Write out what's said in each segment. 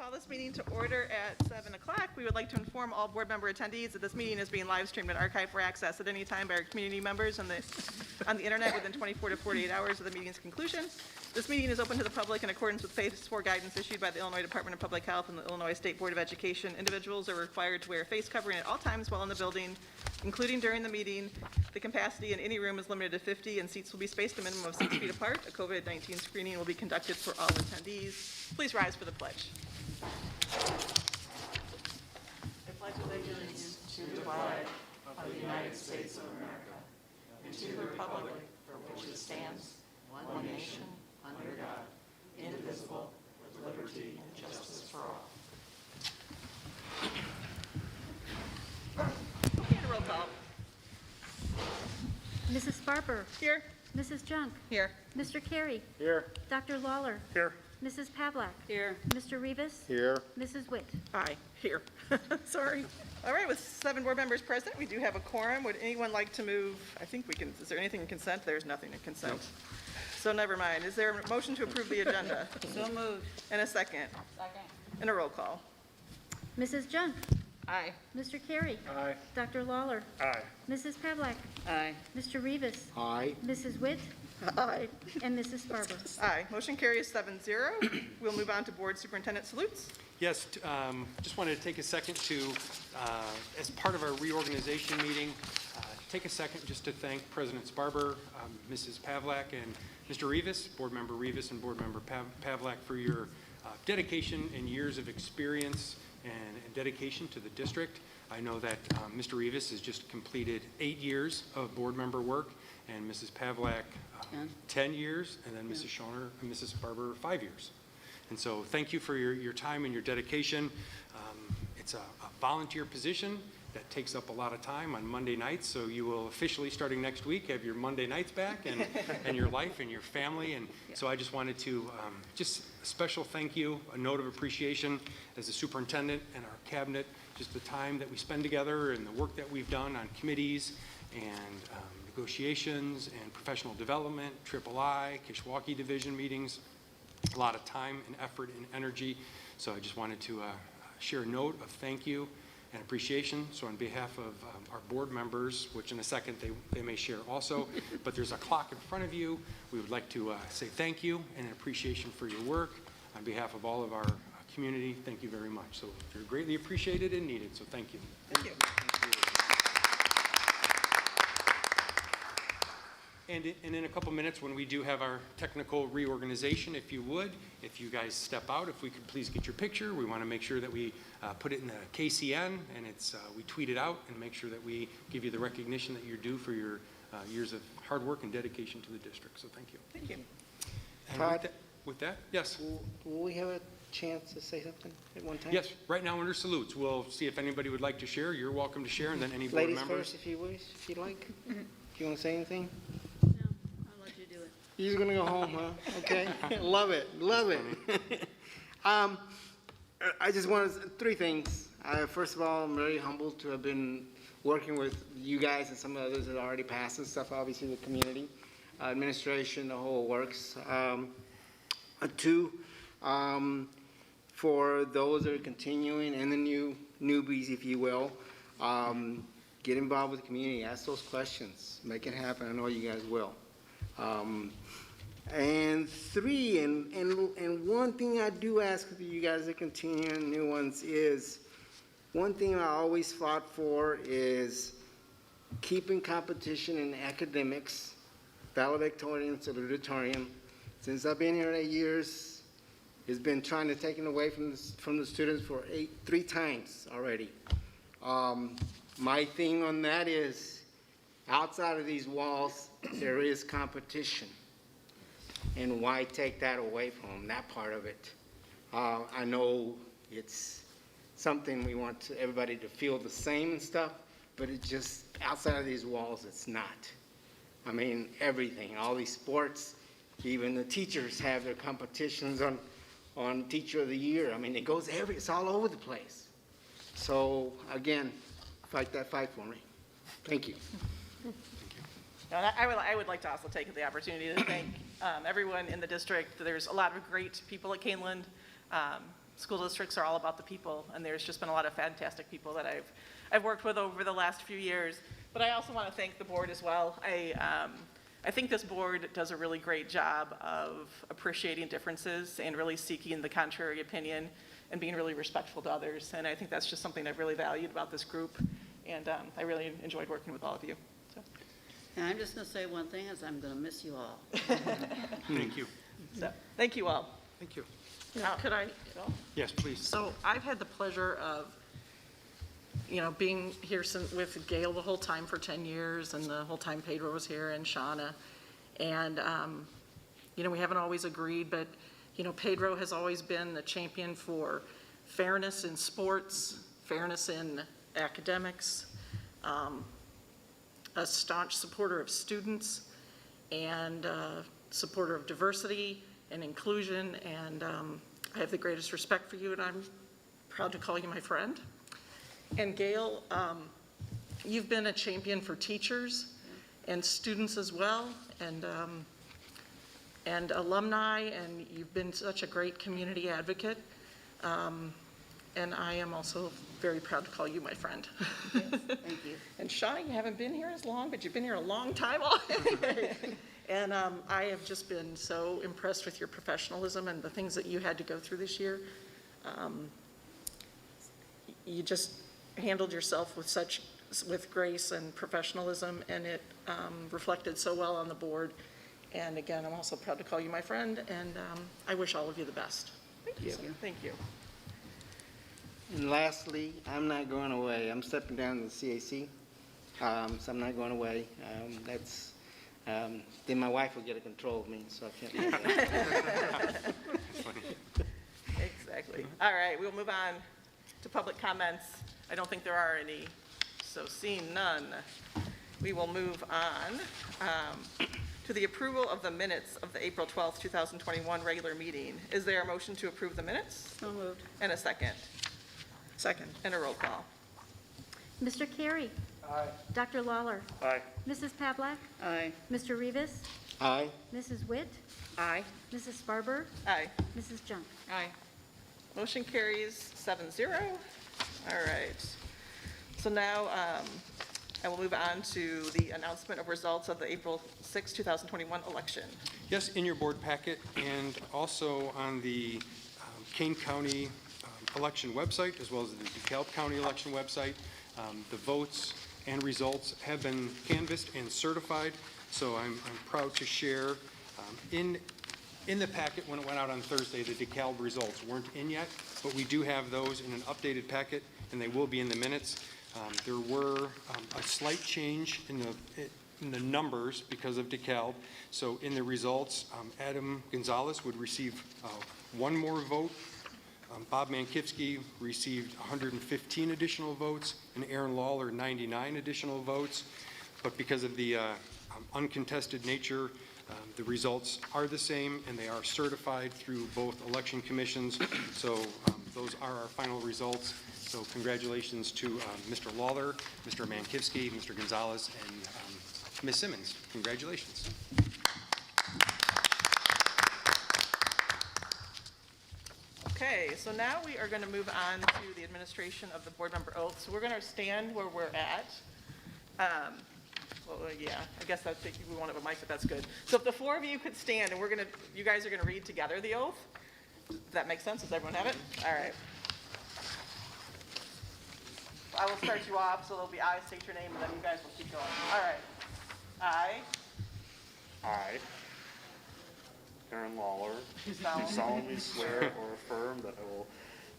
call this meeting to order at 7 o'clock. We would like to inform all board member attendees that this meeting is being live streamed and archived for access at any time by our community members on the internet within 24 to 48 hours of the meeting's conclusion. This meeting is open to the public in accordance with Phase 4 guidance issued by the Illinois Department of Public Health and the Illinois State Board of Education. Individuals are required to wear a face covering at all times while in the building, including during the meeting. The capacity in any room is limited to 50, and seats will be spaced a minimum of 6 feet apart. A COVID-19 screening will be conducted for all attendees. Please rise for the pledge. I pledge allegiance to the flag of the United States of America and to the republic for which it stands, one nation, under God, indivisible, with liberty and justice for all. Okay, roll call. Mrs. Sparber. Here. Mrs. Junk. Here. Mr. Carey. Here. Dr. Lawler. Here. Mrs. Pavlak. Here. Mr. Rivas. Here. Mrs. Witt. Aye, here. Sorry. All right, with 7 board members present, we do have a quorum. Would anyone like to move? I think we can, is there anything in consent? There's nothing in consent. So never mind. Is there a motion to approve the agenda? So moved. And a second? Second. And a roll call. Mrs. Junk. Aye. Mr. Carey. Aye. Dr. Lawler. Aye. Mrs. Pavlak. Aye. Mr. Rivas. Aye. Mrs. Witt. Aye. And Mrs. Sparber. Aye. Motion carries 7-0. We'll move on to board superintendent salutes. Yes, just wanted to take a second to, as part of our reorganization meeting, take a second just to thank President Sparber, Mrs. Pavlak, and Mr. Rivas, Board Member Rivas and Board Member Pavlak, for your dedication and years of experience and dedication to the district. I know that Mr. Rivas has just completed 8 years of board member work, and Mrs. Pavlak 10 years, and then Mrs. Schoner and Mrs. Sparber 5 years. And so thank you for your time and your dedication. It's a volunteer position that takes up a lot of time on Monday nights, so you will officially, starting next week, have your Monday nights back and your life and your family. And so I just wanted to just a special thank you, a note of appreciation as the superintendent and our cabinet, just the time that we spend together and the work that we've done on committees and negotiations and professional development, III, Kishwaukee Division meetings, a lot of time and effort and energy. So I just wanted to share a note of thank you and appreciation. So on behalf of our board members, which in a second they may share also, but there's a clock in front of you. We would like to say thank you and appreciation for your work. On behalf of all of our community, thank you very much. So you're greatly appreciated and needed, so thank you. Thank you. And in a couple minutes, when we do have our technical reorganization, if you would, if you guys step out, if we could please get your picture. We want to make sure that we put it in the KCN and we tweet it out and make sure that we give you the recognition that you're due for your years of hard work and dedication to the district. So thank you. Thank you. And Todd? with that, yes. Will we have a chance to say something at one time? Yes, right now under salutes. We'll see if anybody would like to share. You're welcome to share, and then any board Ladies members. first, if you wish, if you like. Do you want to say anything? No, I'll let you do it. You're just gonna go home, huh? Okay. Love it. Love it. I just wanted 3 things. First of all, I'm very humbled to have been working with you guys and some of the others that already passed and stuff. Obviously, the community, administration, the whole works. 2, for those that are continuing and the newbies, if you will, get involved with the community, ask those questions, make it happen. I know you guys will. And 3, and one thing I do ask of you guys that continue new ones is, one thing I always fought for is keeping competition in academics, valedictorian, salutatorian. Since I've been here 8 years, it's been trying to take it away from the students for 3 times already. My thing on that is, outside of these walls, there is competition. And why take that away from them, that part of it? I know it's something we want everybody to feel the same and stuff, but it just, outside of these walls, it's not. I mean, everything, all these sports, even the teachers have their competitions on Teacher of the Year. I mean, it's all over the place. So, again, fight that fight for me. Thank you. I would like to also take the opportunity to thank everyone in the district. There's a lot of great people at Kaneland. school districts are all about the people, and there's just been a lot of fantastic people that I've worked with over the last few years. But I also want to thank the board as well. I think this board does a really great job of appreciating differences and really seeking the contrary opinion and being really respectful to others. And I think that's just something I've really valued about this group. And I really enjoyed working with all of you. So, And I'm just going to say one thing, is I'm going to miss you all. Thank you. thank you all. Thank you. Now, could I? Yes, please. So I've had the pleasure of, being here with Gail the whole time for 10 years, and the whole time Pedro was here, and Shauna. And, we haven't always agreed, but, Pedro has always been the champion for fairness in sports, fairness in academics, a staunch supporter of students, and supporter of diversity and inclusion. And I have the greatest respect for you, and I'm proud to call you my friend. And Gail, you've been a champion for teachers and students as well, and alumni, and you've been such a great community advocate. And I am also very proud to call you my friend. Yes, thank you. And Shauna, you haven't been here as long, but you've been here a long time already. And I have just been so impressed with your professionalism and the things that you had to go through this year. You just handled yourself with grace and professionalism, and it reflected so well on the board. And again, I'm also proud to call you my friend, and I wish all of you the best. Thank you. Thank you. And lastly, I'm not going away. I'm stepping down to the CAC, so I'm not going away. Then my wife will get a control of me, so I can't. Exactly. All right, we'll move on to public comments. I don't think there are any, so seeing none, we will move on to the approval of the minutes of the April 12th, 2021 regular meeting. Is there a motion to approve the minutes? So moved. And a second? Second. And a roll call. Mr. Carey. Aye. Dr. Lawler. Aye. Mrs. Pavlak. Aye. Mr. Rivas. Aye. Mrs. Witt. Aye. Mrs. Farber. Aye. Mrs. Junk. Aye. Motion carries 7-0. All right. So now I will move on to the announcement of results of the April 6, 2021 election. Yes, in your board packet and also on the Kane County election website, as well as the DeKalb County election website, the votes and results have been canvassed and certified. So I'm proud to share in the packet when it went out on Thursday, the DeKalb results weren't in yet, but we do have those in an updated packet, and they will be in the minutes. There were a slight change in the numbers because of DeKalb. So in the results, Adam Gonzalez would receive one more vote. Bob Mankivsky received 115 additional votes, and Aaron Lawler 99 additional votes. But because of the uncontested nature, the results are the same, and they are certified through both election commissions. So those are our final results. So congratulations to Mr. Lawler, Mr. Mankivsky, Mr. Gonzalez, and Ms. Simmons. Congratulations. Okay, so now we are going to move on to the administration of the board member oath. So we're going to stand where we're at. Well, yeah, I guess that's, we won't have a mic, but that's good. So if the four of you could stand, and you guys are going to read together the oath. Does that make sense? Does everyone have it? All right. I will start you off, so there'll be I, state your name, and then you guys will keep going. All right. I, Aaron Lawler, Do do solemnly swear or affirm that I will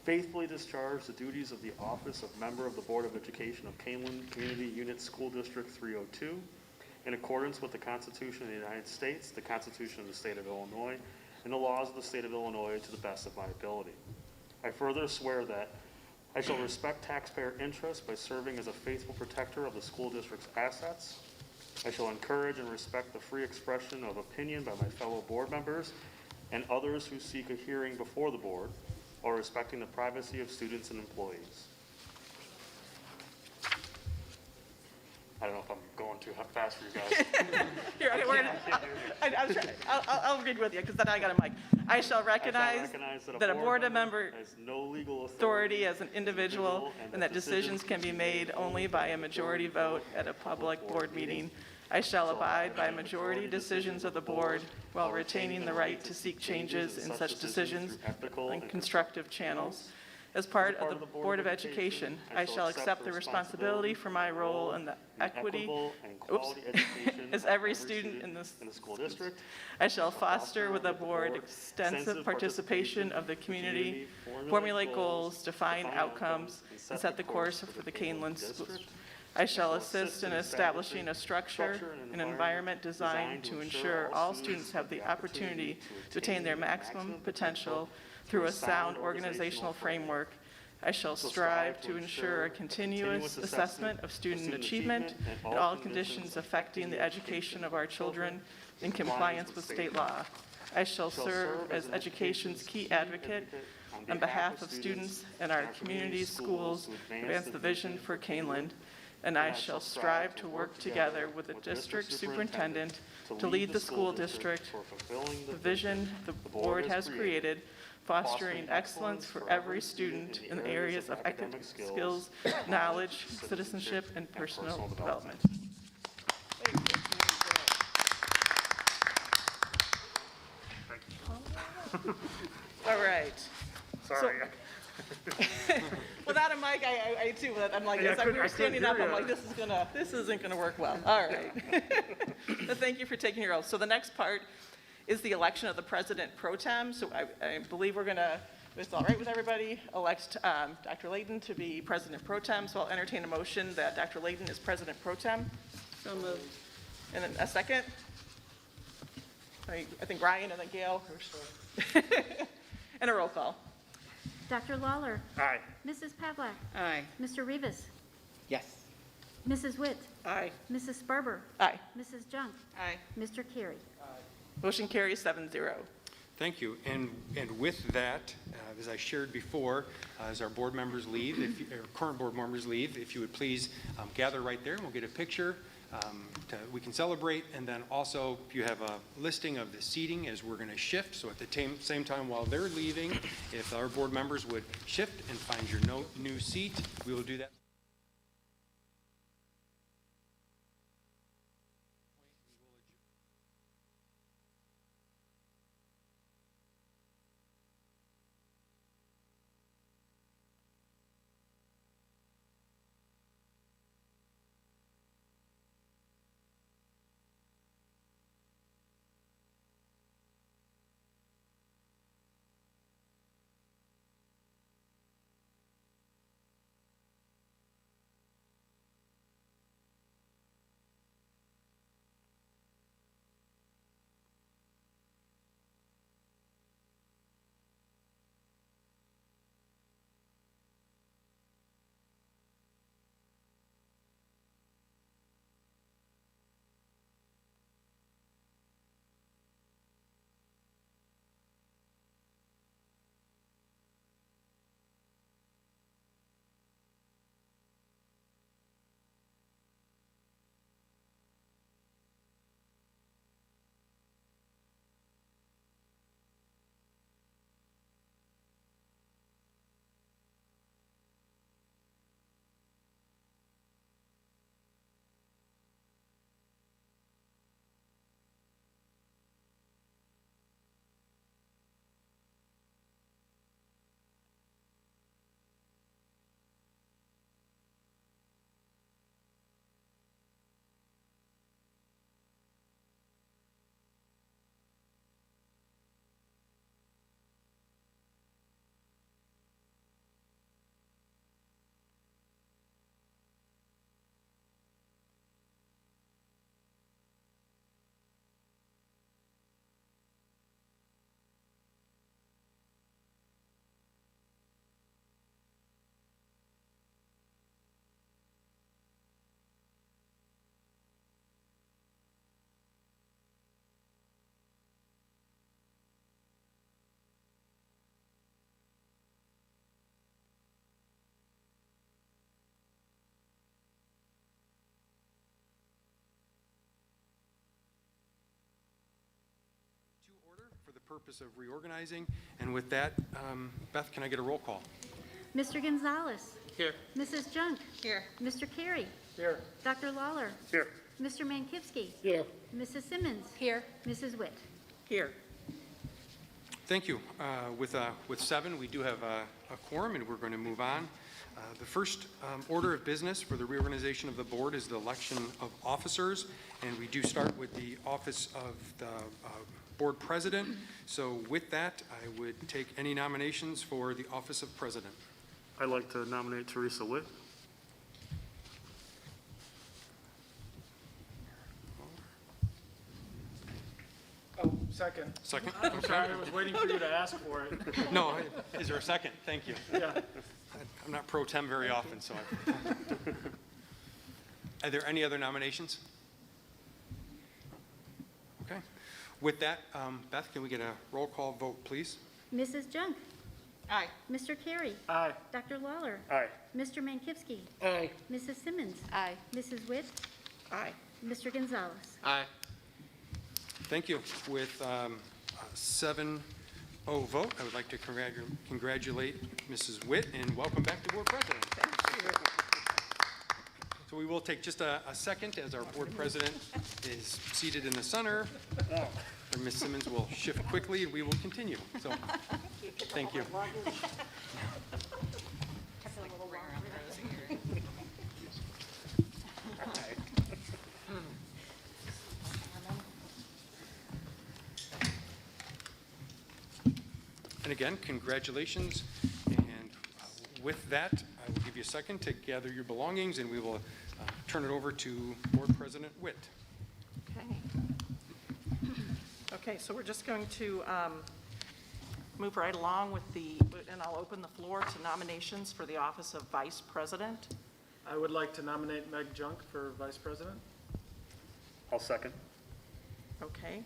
faithfully discharge the duties of the office of member of the Board of Education of Kaneland Community Unit School District 302 in accordance with the Constitution of the United States, the Constitution of the State of Illinois, and the laws of the State of Illinois to the best of my ability. I further swear that I shall respect taxpayer interests by serving as a faithful protector of the school district's assets. I shall encourage and respect the free expression of opinion by my fellow board members and others who seek a hearing before the board, while respecting the privacy of students and employees. I don't know if I'm going too fast for you guys. Here, okay, we're gonna, I'll read with you, because then I got a mic. I shall recognize that a board member has no legal authority as an individual, and that decisions can be made only by a majority vote at a public board meeting. I shall abide by majority decisions of the board while retaining the right to seek changes in such decisions and constructive channels. As part of the Board of Education, I shall accept the responsibility for my role in the equity, and quality education as of every student in the school district. I shall foster with the board extensive participation of the community, formulate goals, define outcomes, and set the course for the Kaneland schools. I shall assist in establishing a structure and environment designed to ensure all students have the opportunity to attain their maximum potential through a sound organizational framework. I shall strive to ensure a continuous assessment of student achievement in all conditions affecting the education of our children in compliance with state law. I shall serve as education's key advocate on behalf of students in our community schools to advance the vision for Kaneland. And I shall strive to work together with the district superintendent to lead the school district, the vision the board has created, fostering excellence for every student in the areas of academic skills, knowledge, citizenship, and personal development. All right. Sorry. Without a mic, I too, I'm like, as we were standing up, I'm like, this isn't gonna work well. All right. But thank you for taking your oath. So the next part is the election of the President Pro Tem. So I believe we're gonna, if it's all right with everybody, elect Dr. Layton to be President Pro Tem. So I'll entertain a motion that Dr. Layton is President Pro Tem. So moved. And then a second. I think Ryan and then Gail. And a roll call. Dr. Lawler. Aye. Mrs. Pavlak. Aye. Mr. Rivas. Yes. Mrs. Witt. Aye. Mrs. Sparber. Aye. Mrs. Junk. Aye. Mr. Carey. Motion carries 7-0. Thank you. And with that, as I shared before, as our board members leave, or current board members leave, if you would please gather right there and we'll get a picture. We can celebrate, and then also if you have a listing of the seating as we're going to shift, so at the same time while they're leaving, if our board members would shift and find your new seat, we will do that. purpose of reorganizing. And with that, Beth, can I get a roll call? Mr. Gonzalez. Here. Mrs. Junk. Here. Mr. Carey. Here. Dr. Lawler. Here. Mr. Mankivsky. Here. Mrs. Simmons. Here. Mrs. Witt. Here. Thank you. With 7, we do have a quorum, and we're going to move on. The first order of business for the reorganization of the board is the election of officers, and we do start with the office of the board president. So with that, I would take any nominations for the office of president. I'd like to nominate Teresa Witt. Oh, second. Second? I'm sorry, I was waiting for you to ask for it. No, is there a second? Thank you. Yeah. I'm not pro tem very often, so. Are there any other nominations? Okay. With that, Beth, can we get a roll call vote, please? Mrs. Junk. Aye. Mr. Carey. Aye. Dr. Lawler. Aye. Mr. Mankivsky. Aye. Mrs. Simmons. Aye. Mrs. Witt. Aye. Mr. Gonzalez. Aye. Thank you. With a 7-0 vote, I would like to congratulate Mrs. Witt and welcome back to board president. So we will take just a second as our board president is seated in the center. And Ms. Simmons will shift quickly and we will continue. So, thank you. And again, congratulations. And with that, I will give you a second to gather your belongings, and we will turn it over to Board President Witt. Okay. Okay, so we're just going to move right along with and I'll open the floor to nominations for the office of Vice President. I would like to nominate Meg Junk for Vice President. I'll second. Okay.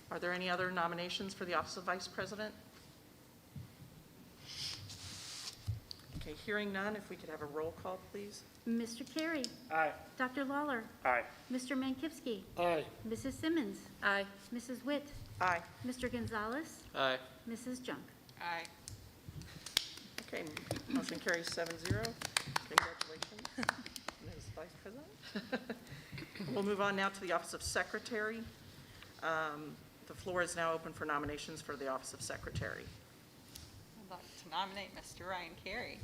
Are there any other nominations for the office of Vice President? Okay, hearing none, if we could have a roll call, please. Mr. Carey. Aye. Dr. Lawler. Aye. Mr. Mankivsky. Aye. Mrs. Simmons. Aye. Mrs. Witt. Aye. Mr. Gonzalez. Aye. Mrs. Junk. Aye. Okay, motion carries 7-0. Congratulations, Ms. Vice President. We'll move on now to the office of Secretary. The floor is now open for nominations for the office of Secretary. I'd like to nominate Mr. Ryan Carey.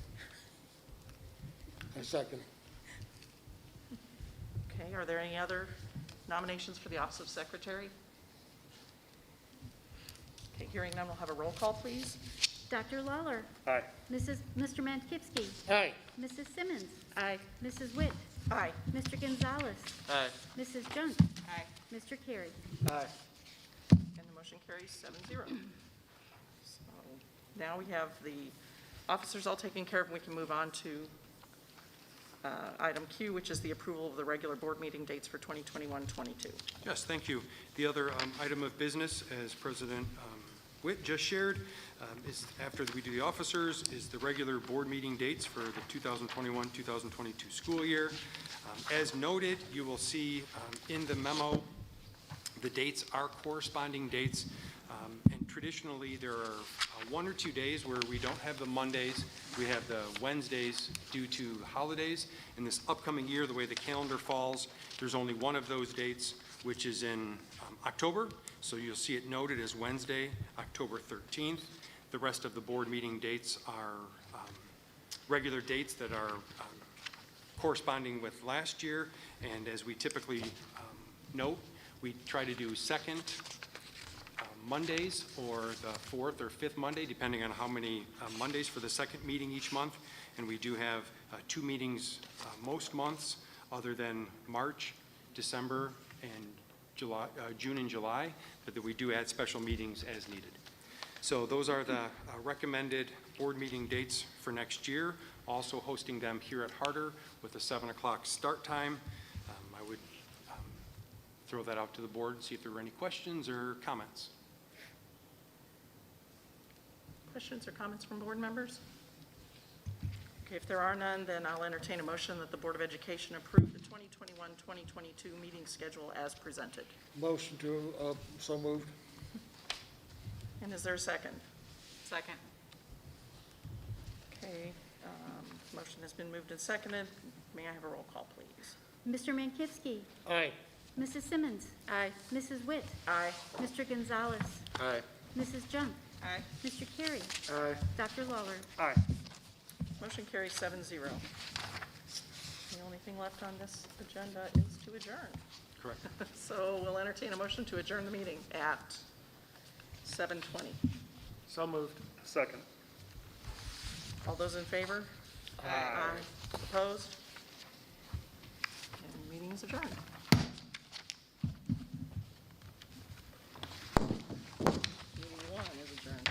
I second. Okay, are there any other nominations for the office of Secretary? Okay, hearing none, we'll have a roll call, please. Dr. Lawler. Aye. Mr. Mankivsky. Aye. Mrs. Simmons. Aye. Mrs. Witt. Aye. Mr. Gonzalez. Aye. Mrs. Junk. Aye. Mr. Carey. Aye. And the motion carries 7-0. So now we have the officers all taken care of, and we can move on to item Q, which is the approval of the regular board meeting dates for 2021-22. Yes, thank you. The other item of business, as President Witt just shared, is after we do the officers, is the regular board meeting dates for the 2021-2022 school year. As noted, you will see in the memo, the dates are corresponding dates. And traditionally, there are 1 or 2 days where we don't have the Mondays. We have the Wednesdays due to holidays. In this upcoming year, the way the calendar falls, there's only one of those dates, which is in October. So you'll see it noted as Wednesday, October 13th. The rest of the board meeting dates are regular dates that are corresponding with last year. And as we typically note, we try to do second Mondays or the 4th or 5th Monday, depending on how many Mondays for the second meeting each month. And we do have 2 meetings most months, other than March, December, and July, June and July, but that we do add special meetings as needed. So those are the recommended board meeting dates for next year. Also hosting them here at Harder with a 7 o'clock start time. I would throw that out to the board and see if there were any questions or comments. Questions or comments from board members? Okay, if there are none, then I'll entertain a motion that the Board of Education approve the 2021-2022 meeting schedule as presented. Motion to, so moved. And is there a second? Second. Okay, motion has been moved and seconded. May I have a roll call, please? Mr. Mankivsky. Aye. Mrs. Simmons. Aye. Mrs. Witt. Aye. Mr. Gonzalez. Aye. Mrs. Junk. Aye. Mr. Carey. Aye. Dr. Lawler. Aye. Motion carries 7-0. The only thing left on this agenda is to adjourn. Correct. So we'll entertain a motion to adjourn the meeting at 7:20. So moved. Second. All those in favor? Aye. Opposed? And meeting is adjourned. Meeting 1 is adjourned.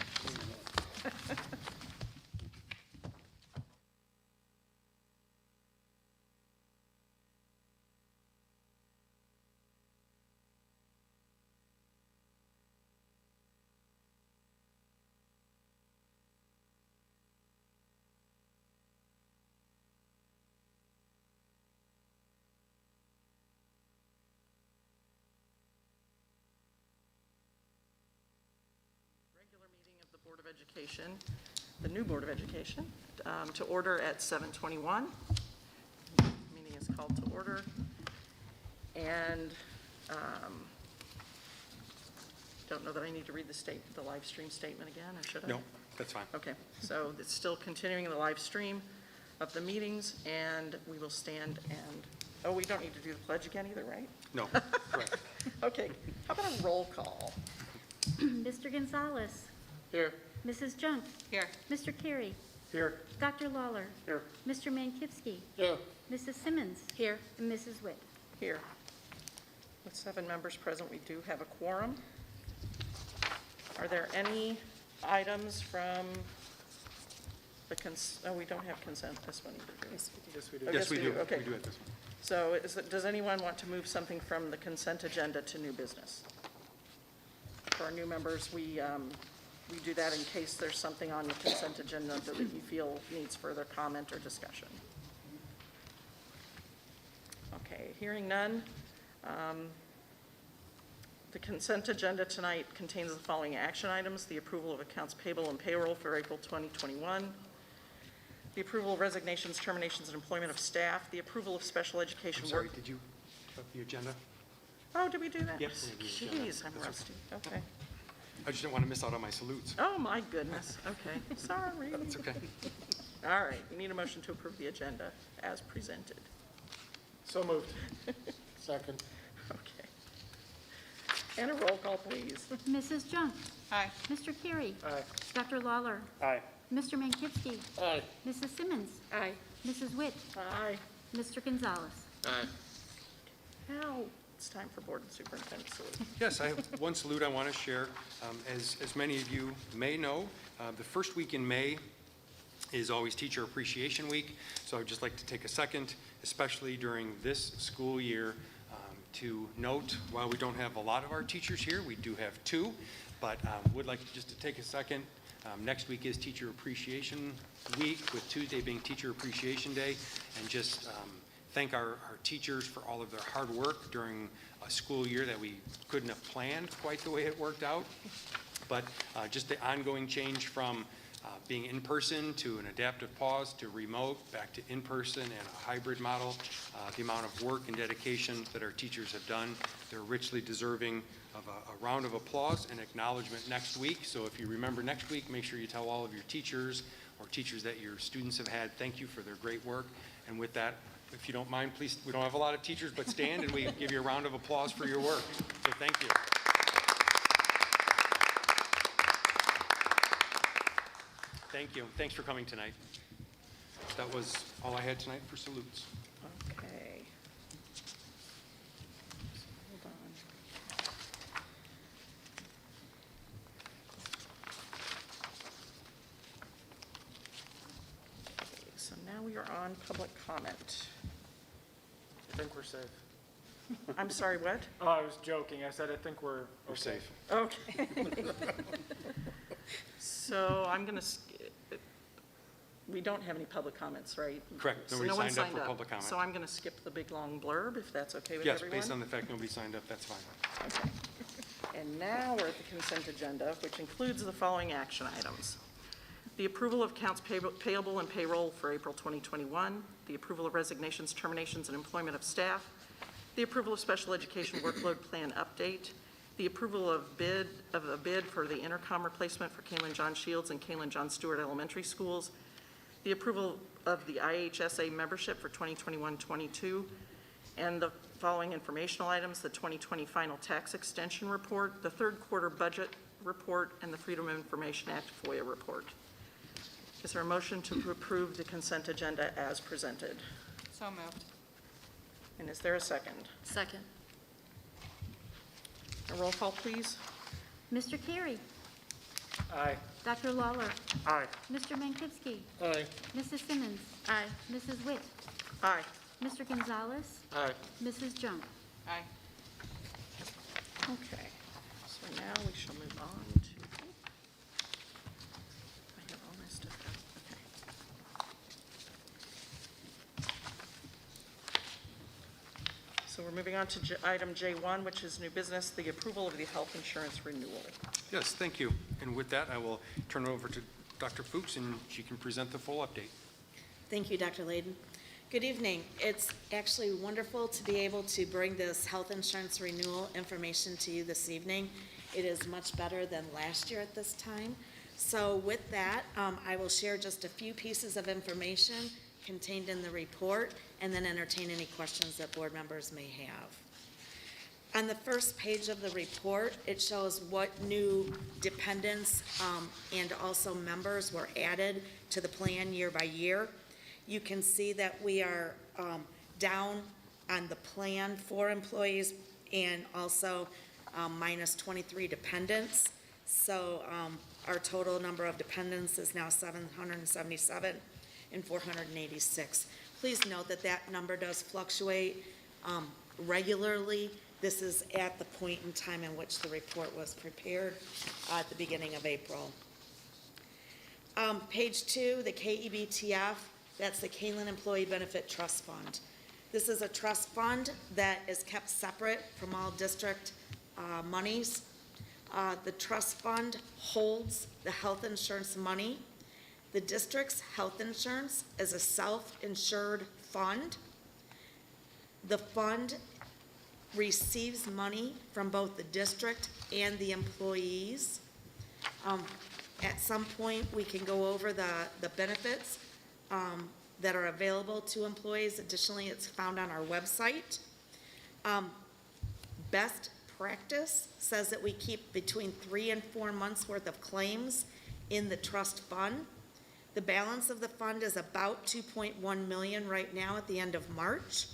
Regular meeting of the Board of Education, the new Board of Education, to order at 7:21. Meeting is called to order. And don't know that I need to read the live stream statement again, or should I? No, that's fine. Okay, so it's still continuing the live stream of the meetings, and we will stand and, oh, we don't need to do the pledge again either, right? No, correct. Okay, how about a roll call? Mr. Gonzalez. Here. Mrs. Junk. Here. Mr. Carey. Here. Dr. Lawler. Here. Mr. Mankivsky. Here. Mrs. Simmons. Here. And Mrs. Witt. Here. With 7 members present, we do have a quorum. Are there any items from the we don't have consent this one either, do we? Yes, we do. I Yes, guess we we do. do, okay. We do at this one. So does anyone want to move something from the consent agenda to new business? For our new members, we do that in case there's something on the consent agenda that you feel needs further comment or discussion. Okay, hearing none. The consent agenda tonight contains the following action items: the approval of accounts payable and payroll for April 2021, the approval of resignations, terminations, and employment of staff, the approval of special education I'm sorry, work. did you have the agenda? Oh, did we do that? Yes, we did the agenda. Jeez, I'm That's rusty. Okay. I just didn't want to miss out on my salutes. Oh, my goodness. Okay, sorry. That's okay. All right, we need a motion to approve the agenda as presented. So moved. Second. Okay. And a roll call, please. Mrs. Junk. Aye. Mr. Carey. Aye. Dr. Lawler. Aye. Mr. Mankivsky. Aye. Mrs. Simmons. Aye. Mrs. Witt. Aye. Mr. Gonzalez. Aye. Now, it's time for Board and Superintendent salute. Yes, I have one salute I want to share. As many of you may know, the first week in May is always Teacher Appreciation Week. So I'd just like to take a second, especially during this school year, to note, while we don't have a lot of our teachers here, we do have 2, but would like just to take a second. Next week is Teacher Appreciation Week, with Tuesday being Teacher Appreciation Day, and just thank our teachers for all of their hard work during a school year that we couldn't have planned quite the way it worked out. But just the ongoing change from being in person to an adaptive pause to remote, back to in-person and a hybrid model, the amount of work and dedication that our teachers have done, they're richly deserving of a round of applause and acknowledgement next week. So if you remember next week, make sure you tell all of your teachers or teachers that your students have had, thank you for their great work. And with that, if you don't mind, please, we don't have a lot of teachers, but stand and we give you a round of applause for your work. So thank you. Thank you. Thanks for coming tonight. That was all I had tonight for salutes. Okay. Hold on. Okay, so now we are on public comment. I think we're safe. I'm sorry, what? Oh, I was joking. I said I think we're We're okay. safe. Okay. So I'm going to, we don't have any public comments, right? Correct. So Nobody no one signed up for public comment. So I'm going to skip the big, long blurb, if that's okay with Yes, everyone? based on the fact nobody signed up, that's fine. Okay. And now we're at the consent agenda, which includes the following action items. The approval of accounts payable and payroll for April 2021, the approval of resignations, terminations, and employment of staff, the approval of special education workload plan update, the approval of a bid for the intercom replacement for Kaneland John Shields and Kaneland John Stewart Elementary Schools, the approval of the IHSA membership for 2021-22, and the following informational items: the 2020 final tax extension report, the third quarter budget report, and the Freedom of Information Act FOIA report. Is there a motion to approve the consent agenda as presented? So moved. And is there a second? Second. A roll call, please. Mr. Carey. Aye. Dr. Lawler. Aye. Mr. Mankivsky. Aye. Mrs. Simmons. Aye. Mrs. Witt. Aye. Mr. Gonzalez. Aye. Mrs. Junk. Aye. Okay, so now we shall move on to, I have all my stuff out, okay. So we're moving on to item J1, which is new business, the approval of the health insurance renewal. Yes, thank you. And with that, I will turn it over to Dr. Fuchs, and she can present the full update. Thank you, Dr. Layden. Good evening. It's actually wonderful to be able to bring this health insurance renewal information to you this evening. It is much better than last year at this time. So with that, I will share just a few pieces of information contained in the report and then entertain any questions that board members may have. On the first page of the report, it shows what new dependents and also members were added to the plan year by year. You can see that we are down on the plan for employees and also minus 23 dependents. So our total number of dependents is now 777 and 486. Please note that that number does fluctuate regularly. This is at the point in time in which the report was prepared at the beginning of April. Page 2, the KEBTF. That's the Kaneland Employee Benefit Trust Fund. This is a trust fund that is kept separate from all district monies. The trust fund holds the health insurance money. The district's health insurance is a self-insured fund. The fund receives money from both the district and the employees. At some point, we can go over the benefits that are available to employees. Additionally, it's found on our website. Best practice says that we keep between 3 and 4 months worth of claims in the trust fund. The balance of the fund is about $2.1 million right now at the end of March.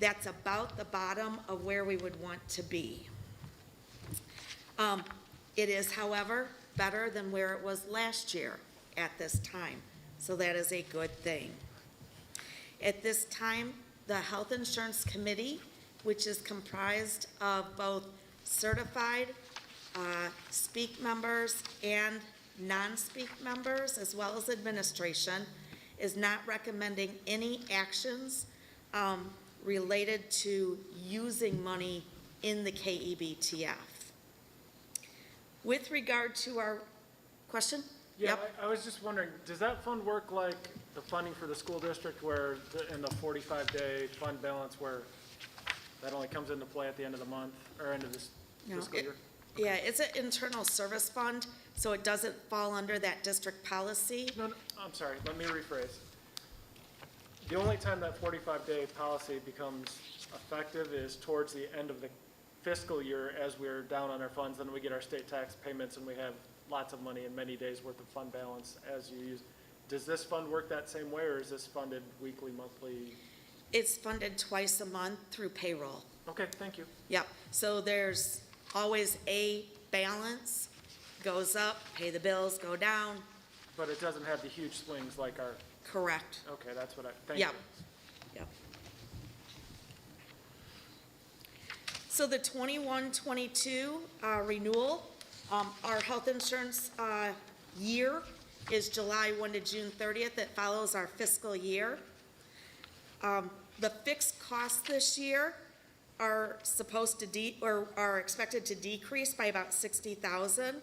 That's about the bottom of where we would want to be. It is, however, better than where it was last year at this time. So that is a good thing. At this time, the Health Insurance Committee, which is comprised of both certified speak members and non-speak members, as well as administration, is not recommending any actions related to using money in the KEBTF. With regard to our question? Yeah, Yep. I was just wondering, does that fund work like the funding for the school district where in the 45-day fund balance where that only comes into play at the end of the month or end of this No, fiscal year? Yeah, it's an internal service fund, so it doesn't fall under that district policy. No, I'm sorry, let me rephrase. The only time that 45-day policy becomes effective is towards the end of the fiscal year as we're down on our funds, then we get our state tax payments and we have lots of money and many days worth of fund balance as you use. Does this fund work that same way, or is this funded weekly, monthly? It's funded twice a month through payroll. Okay, thank you. Yep, so there's always a balance, goes up, pay the bills, go down, But it doesn't have the huge swings like our, correct. okay, that's what thank you. Yep, yep. So the 21-22 renewal, our health insurance year is July 1 to June 30th. It follows our fiscal year. The fixed cost this year are supposed to are expected to decrease by about 60,000.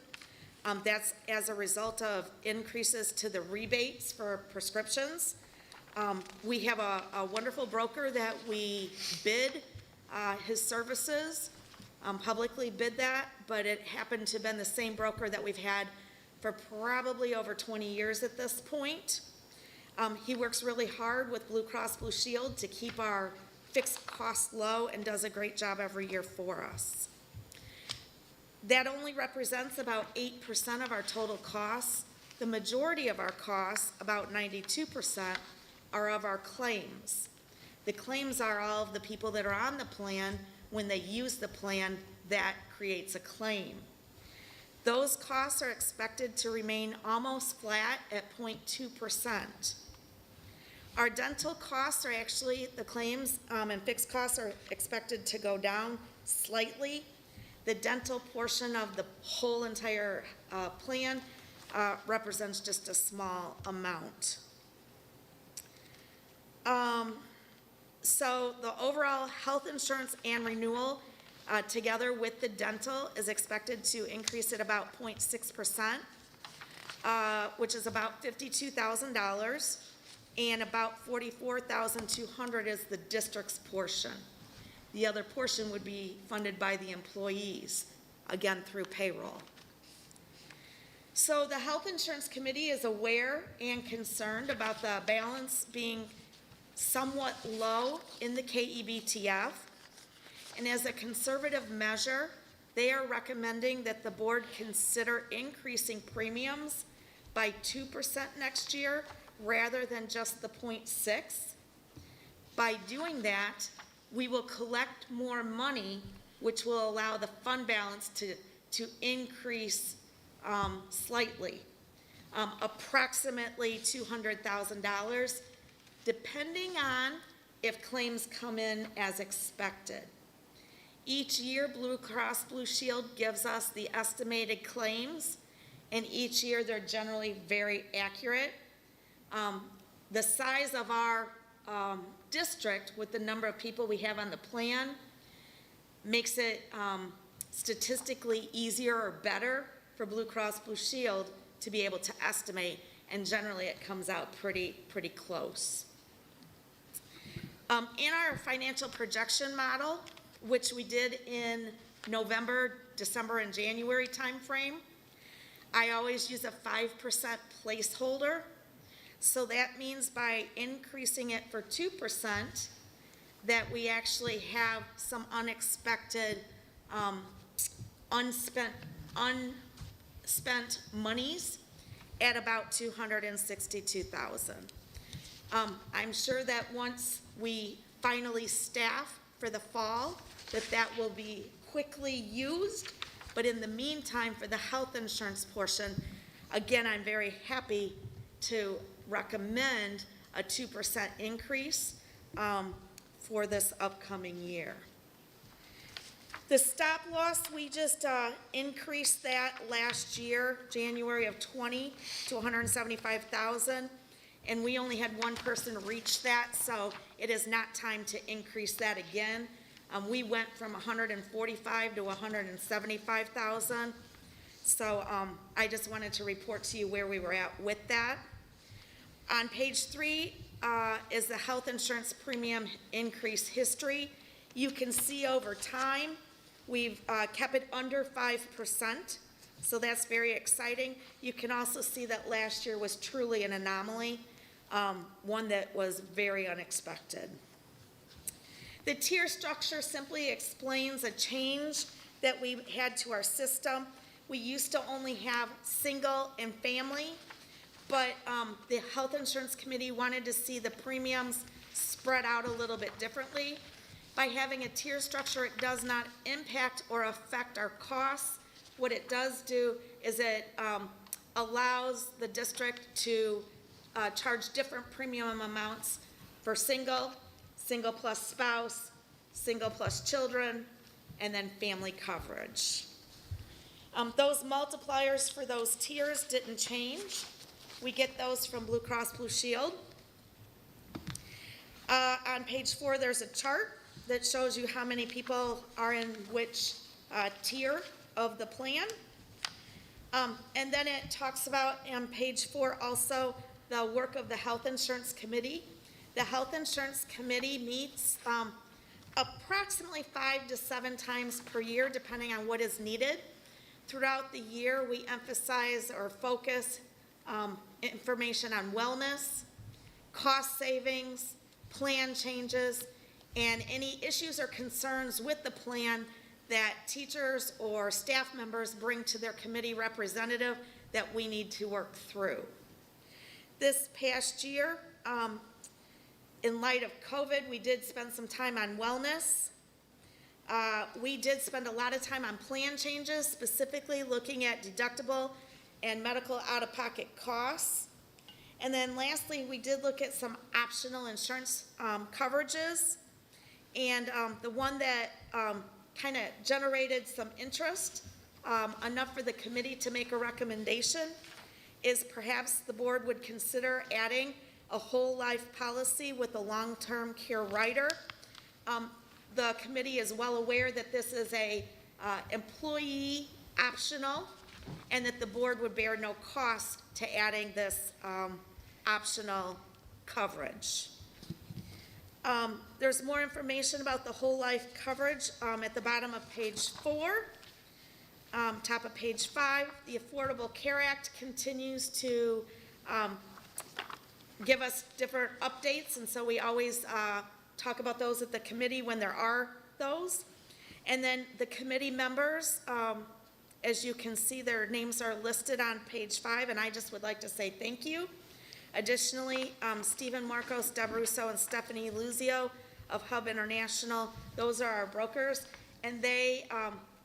That's as a result of increases to the rebates for prescriptions. We have a wonderful broker that we bid his services, publicly bid that, but it happened to have been the same broker that we've had for probably over 20 years at this point. He works really hard with Blue Cross Blue Shield to keep our fixed costs low and does a great job every year for us. That only represents about 8% of our total costs. The majority of our costs, about 92%, are of our claims. The claims are all of the people that are on the plan. When they use the plan, that creates a claim. Those costs are expected to remain almost flat at 0.2%. Our dental costs are actually, the claims and fixed costs are expected to go down slightly. The dental portion of the whole entire plan represents just a small amount. So the overall health insurance and renewal together with the dental is expected to increase at about 0.6%, which is about $52,000, and about $44,200 is the district's portion. The other portion would be funded by the employees, again through payroll. So the Health Insurance Committee is aware and concerned about the balance being somewhat low in the KEBTF. And as a conservative measure, they are recommending that the board consider increasing premiums by 2% next year rather than just the 0.6. By doing that, we will collect more money, which will allow the fund balance to increase slightly, approximately $200,000, depending on if claims come in as expected. Each year, Blue Cross Blue Shield gives us the estimated claims, and each year they're generally very accurate. The size of our district with the number of people we have on the plan makes it statistically easier or better for Blue Cross Blue Shield to be able to estimate, and generally it comes out pretty close. In our financial projection model, which we did in November, December, and January timeframe, I always use a 5% placeholder. So that means by increasing it for 2%, that we actually have some unexpected unspent monies at about $262,000. I'm sure that once we finally staff for the fall, that will be quickly used. But in the meantime, for the health insurance portion, again, I'm very happy to recommend a 2% increase for this upcoming year. The stop loss, we just increased that last year, January of 20, to $175,000, and we only had one person reach that, so it is not time to increase that again. We went from $145,000 to $175,000, so I just wanted to report to you where we were at with that. On page 3 is the health insurance premium increase history. You can see over time, we've kept it under 5%, so that's very exciting. You can also see that last year was truly an anomaly, one that was very unexpected. The tier structure simply explains a change that we had to our system. We used to only have single and family, but the Health Insurance Committee wanted to see the premiums spread out a little bit differently. By having a tier structure, it does not impact or affect our costs. What it does do is it allows the district to charge different premium amounts for single plus spouse, single plus children, and then family coverage. Those multipliers for those tiers didn't change. We get those from Blue Cross Blue Shield. On page 4, there's a chart that shows you how many people are in which tier of the plan. And then it talks about on page 4 also the work of the Health Insurance Committee. The Health Insurance Committee meets approximately 5 to 7 times per year, depending on what is needed. Throughout the year, we emphasize or focus information on wellness, cost savings, plan changes, and any issues or concerns with the plan that teachers or staff members bring to their committee representative that we need to work through. This past year, in light of COVID, we did spend some time on wellness. We did spend a lot of time on plan changes, specifically looking at deductible and medical out-of-pocket costs. And then lastly, we did look at some optional insurance coverages. And the one that kind of generated some interest, enough for the committee to make a recommendation, is perhaps the board would consider adding a whole life policy with a long-term care rider. The committee is well aware that this is a employee optional and that the board would bear no cost to adding this optional coverage. There's more information about the whole life coverage at the bottom of page 4. Top of page 5, the Affordable Care Act continues to give us different updates, and so we always talk about those at the committee when there are those. And then the committee members, as you can see, their names are listed on page 5, and I just would like to say thank you. Additionally, Stephen Marcos, Deb Russo, and Stephanie Luzio of Hub International, those are our brokers, and they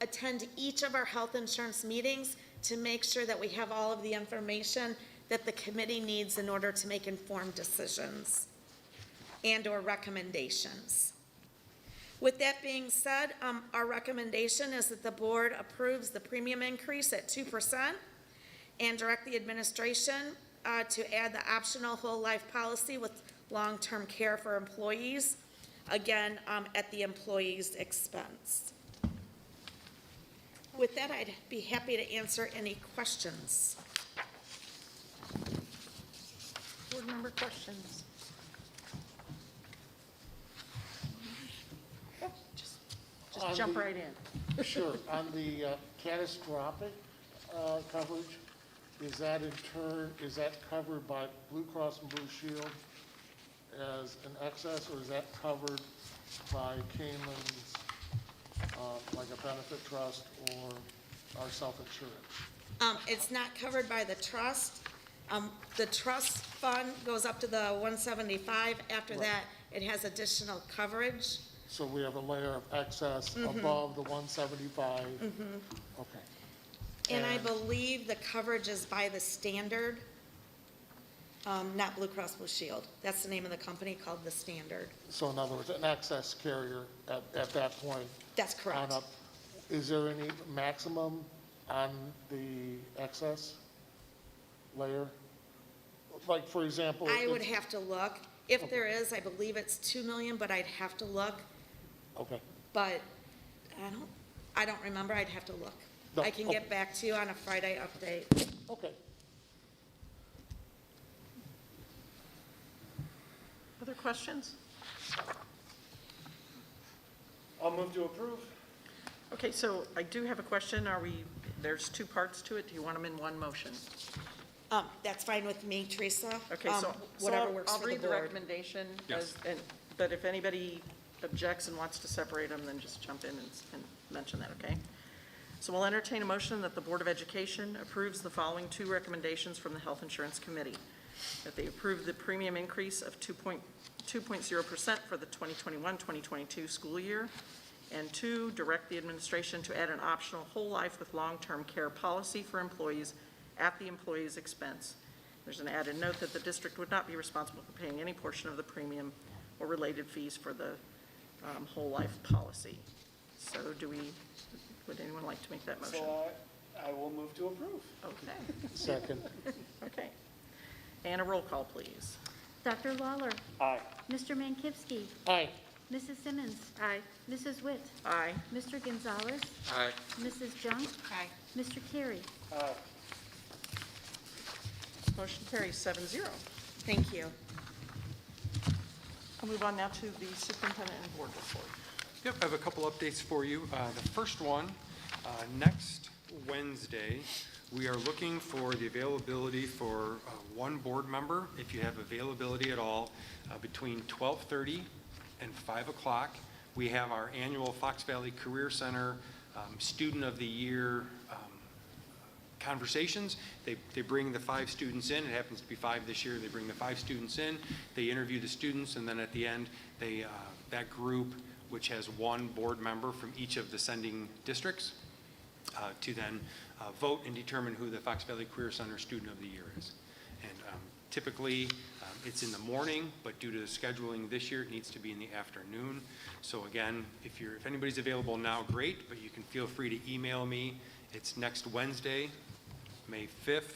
attend each of our health insurance meetings to make sure that we have all of the information that the committee needs in order to make informed decisions and or recommendations. With that being said, our recommendation is that the board approves the premium increase at 2% and direct the administration to add the optional whole life policy with long-term care for employees, again, at the employee's expense. With that, I'd be happy to answer any questions. Board member questions? Just jump right in. Sure. On the catastrophic coverage, is that in turn, is that covered by Blue Cross and Blue Shield as an excess, or is that covered by Kaneland's, like a benefit trust or our self-insurance? It's not covered by the trust. The trust fund goes up to the 175. After Right. that, it has additional coverage. So we have a layer of excess above the 175? Okay. And I believe the coverage is by the standard, not Blue Cross Blue Shield. That's the name of the company, called the Standard. So in other words, an excess carrier at that point That's correct. on up. Is there any maximum on the excess layer? Like, for example. I would if- have to look. If there is, I believe it's 2 million, but I'd have to look. Okay. But I don't remember. I'd have to look. No, I can okay. get back to you on a Friday update. Okay. Other questions? I'll move to approve. Okay, so I do have a question. There's 2 parts to it. Do you want them in one motion? That's fine with me, Teresa. Okay, so Whatever works I'll for the read the board. recommendation. Yes. But if anybody objects and wants to separate them, then just jump in and mention that, okay? So we'll entertain a motion that the Board of Education approves the following 2 recommendations from the Health Insurance Committee. That they approve the premium increase of 2.0% for the 2021-2022 school year. And 2, direct the administration to add an optional whole life with long-term care policy for employees at the employee's expense. There's an added note that the district would not be responsible for paying any portion of the premium or related fees for the whole life policy. So would anyone like to make that motion? So I will move to approve. Okay, Second. okay. And a roll call, please. Dr. Lawler, Aye. Mr. Mankivsky, Aye. Mrs. Simmons. Aye. Mrs. Witt. Aye. Mr. Gonzalez. Aye. Mrs. Junk. Aye. Mr. Carey. Motion carries 7-0. Thank you. I'll move on now to the superintendent and board report. Yep, I have a couple updates for you. The first one, next Wednesday, we are looking for the availability for one board member, if you have availability at all, between 12:30 and 5 o'clock. We have our annual Fox Valley Career Center Student of the Year conversations. They bring the 5 students in. It happens to be 5 this year. They bring the 5 students in. They interview the students, and then at the end, that group, which has one board member from each of the sending districts, to then vote and determine who the Fox Valley Career Center Student of the Year is. And typically, it's in the morning, but due to the scheduling this year, it needs to be in the afternoon. So again, if anybody's available now, great, but you can feel free to email me. It's next Wednesday, May 5th,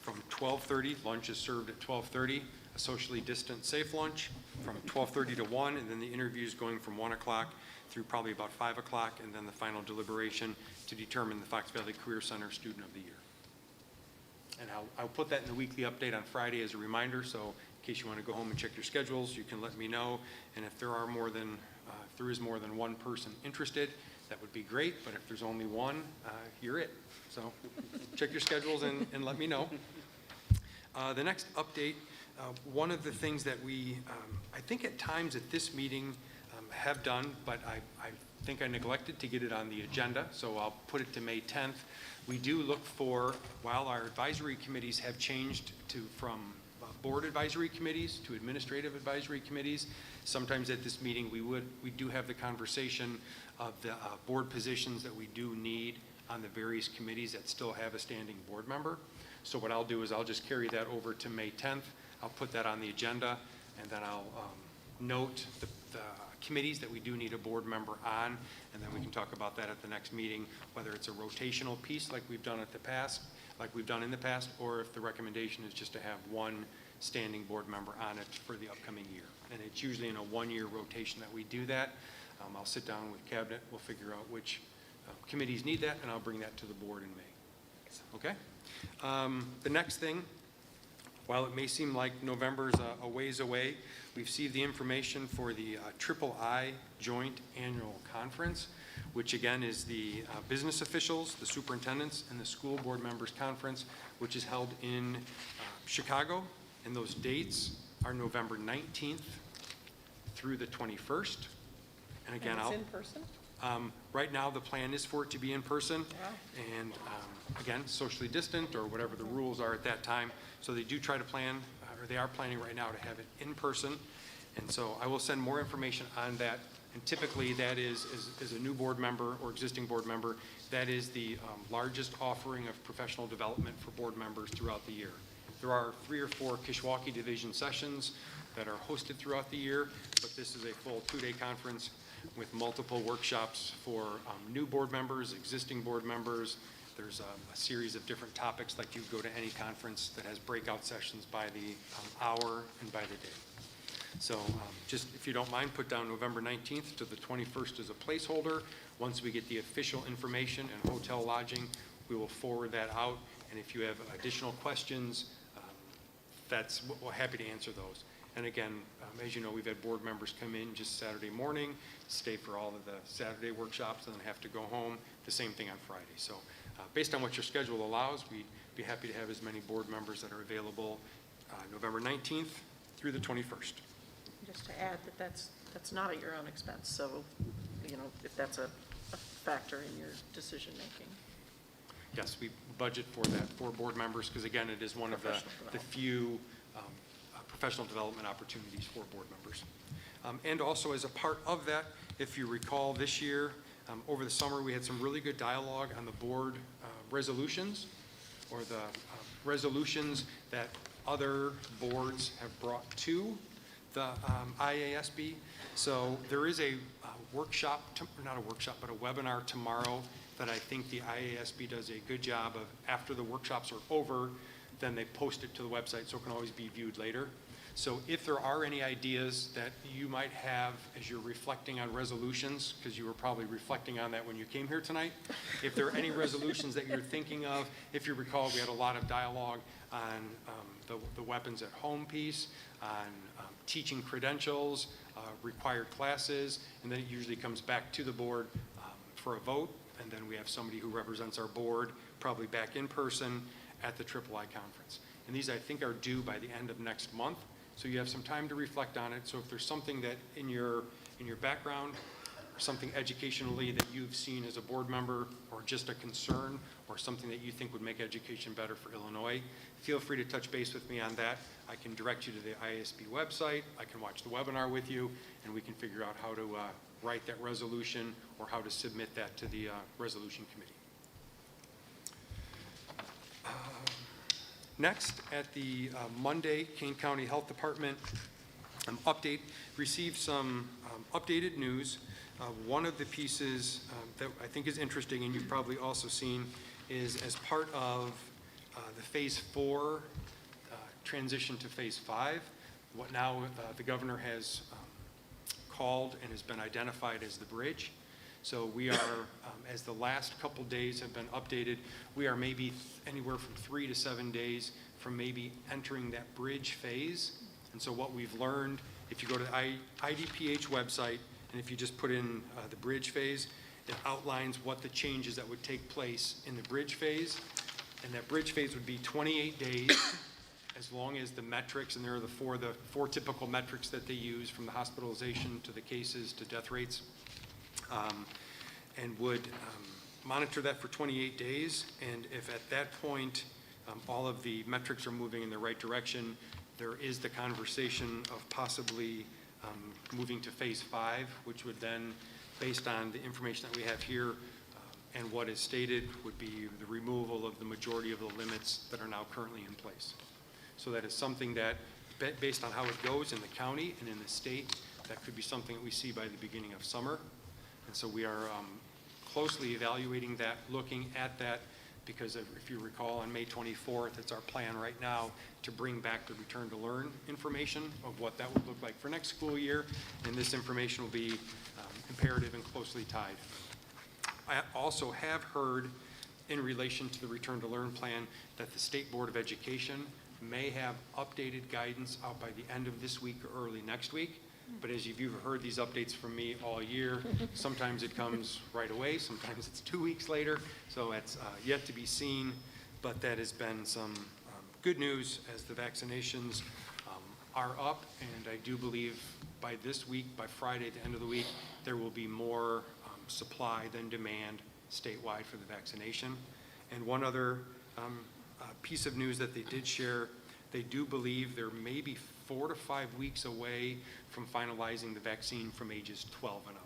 from 12:30. Lunch is served at 12:30, a socially distant, safe lunch, from 12:30 to 1, and then the interviews going from 1 o'clock through probably about 5 o'clock, and then the final deliberation to determine the Fox Valley Career Center Student of the Year. And I'll put that in the weekly update on Friday as a reminder, so in case you want to go home and check your schedules, you can let me know. And if there is more than one person interested, that would be great, but if there's only one, you're it. So check your schedules and let me know. The next update, one of the things that we, I think at times at this meeting have done, but I think I neglected to get it on the agenda, so I'll put it to May 10th. We do look for, while our advisory committees have changed from board advisory committees to administrative advisory committees, sometimes at this meeting we do have the conversation of the board positions that we do need on the various committees that still have a standing board member. So what I'll do is I'll just carry that over to May 10th. I'll put that on the agenda, and then I'll note the committees that we do need a board member on, and then we can talk about that at the next meeting, whether it's a rotational piece like we've done in the past, or if the recommendation is just to have one standing board member on it for the upcoming year. And it's usually in a one-year rotation that we do that. I'll sit down with cabinet, we'll figure out which committees need that, and I'll bring that to the board in May. Okay? The next thing, while it may seem like November's a ways away, we've received the information for the III Joint Annual Conference, which again is the business officials, the superintendents, and the school board members conference, which is held in Chicago. And those dates are November 19th through the 21st. And again, And it's in person? Right now, the plan is for it to be in person. Wow. And again, socially distant or whatever the rules are at that time. So they do try to plan, or they are planning right now to have it in person. And so I will send more information on that. And typically that is, as a new board member or existing board member, that is the largest offering of professional development for board members throughout the year. There are 3 or 4 Kishwaukee Division sessions that are hosted throughout the year, but this is a full 2-day conference with multiple workshops for new board members, existing board members. There's a series of different topics like you go to any conference that has breakout sessions by the hour and by the day. So just, if you don't mind, put down November 19th to the 21st as a placeholder. Once we get the official information and hotel lodging, we will forward that out. And if you have additional questions, we're happy to answer those. And again, as you know, we've had board members come in just Saturday morning, stay for all of the Saturday workshops, and then have to go home. The same thing on Friday. So based on what your schedule allows, we'd be happy to have as many board members that are available November 19th through the 21st. Just to add that that's not at your own expense, so, you know, if that's a factor in your decision-making. Yes, we budget for that for board members, because again, it is one of the few professional development opportunities for board members. And also as a part of that, if you recall this year, over the summer, we had some really good dialogue on the board resolutions, or the resolutions that other boards have brought to the IASB. So there is a workshop, not a workshop, but a webinar tomorrow that I think the IASB does a good job of. After the workshops are over, then they post it to the website, so it can always be viewed later. So if there are any ideas that you might have as you're reflecting on resolutions, because you were probably reflecting on that when you came here tonight, if there are any resolutions that you're thinking of, if you recall, we had a lot of dialogue on the weapons at home piece, on teaching credentials, required classes, and then it usually comes back to the board for a vote, and then we have somebody who represents our board, probably back in person at the III conference. And these, I think, are due by the end of next month, so you have some time to reflect on it. So if there's something that in your background, or something educationally that you've seen as a board member, or just a concern, or something that you think would make education better for Illinois, feel free to touch base with me on that. I can direct you to the ISB website, I can watch the webinar with you, and we can figure out how to write that resolution or how to submit that to the resolution committee. Next, at the Monday, Kane County Health Department update, received some updated news. One of the pieces that I think is interesting, and you've probably also seen, is as part of the Phase 4 transition to Phase 5, what now the governor has called and has been identified as the bridge. So we are, as the last couple days have been updated, we are maybe anywhere from 3 to 7 days from maybe entering that bridge phase. And so what we've learned, if you go to the IDPH website, and if you just put in the bridge phase, it outlines what the changes that would take place in the bridge phase. And that bridge phase would be 28 days, as long as the metrics, and there are the four typical metrics that they use, from the hospitalization to the cases to death rates, and would monitor that for 28 days. And if at that point all of the metrics are moving in the right direction, there is the conversation of possibly moving to Phase 5, which would then, based on the information that we have here and what is stated, would be the removal of the majority of the limits that are now currently in place. So that is something that, based on how it goes in the county and in the state, that could be something that we see by the beginning of summer. And so we are closely evaluating that, looking at that, because if you recall, on May 24th, it's our plan right now to bring back the return to learn information of what that would look like for next school year, and this information will be imperative and closely tied. I also have heard, in relation to the return to learn plan, that the State Board of Education may have updated guidance out by the end of this week or early next week. But as you've heard these updates from me all year, sometimes it comes right away, sometimes it's 2 weeks later, so it's yet to be seen. But that has been some good news as the vaccinations are up, and I do believe by this week, by Friday at the end of the week, there will be more supply than demand statewide for the vaccination. And one other piece of news that they did share, they do believe there may be 4 to 5 weeks away from finalizing the vaccine from ages 12 and up.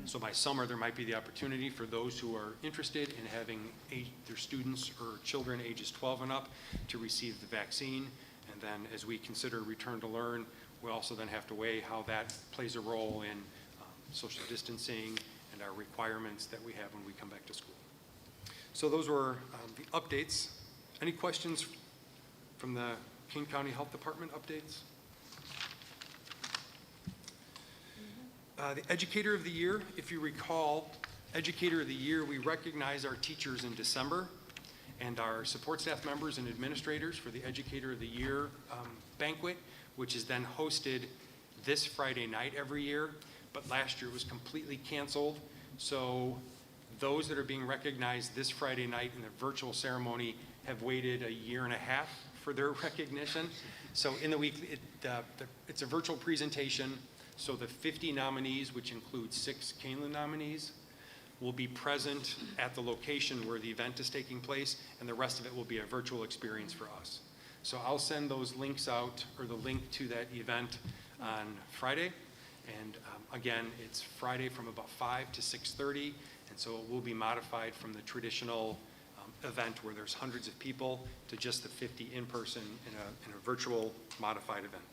So by summer, there might be the opportunity for those who are interested in having their students or children ages 12 and up to receive the vaccine. And then as we consider return to learn, we also then have to weigh how that plays a role in social distancing and our requirements that we have when we come back to school. So those were the updates. Any questions from the King County Health Department updates? The Educator of the Year, if you recall, Educator of the Year, we recognize our teachers in December and our support staff members and administrators for the Educator of the Year banquet, which is then hosted this Friday night every year, but last year it was completely canceled. So those that are being recognized this Friday night in the virtual ceremony have waited 1.5 years for their recognition. So in the week, it's a virtual presentation. So the 50 nominees, which include 6 Kaneland nominees, will be present at the location where the event is taking place, and the rest of it will be a virtual experience for us. So I'll send those links out, or the link to that event on Friday. And again, it's Friday from about 5 to 6:30, and so it will be modified from the traditional event where there's hundreds of people to just the 50 in person in a virtual modified event.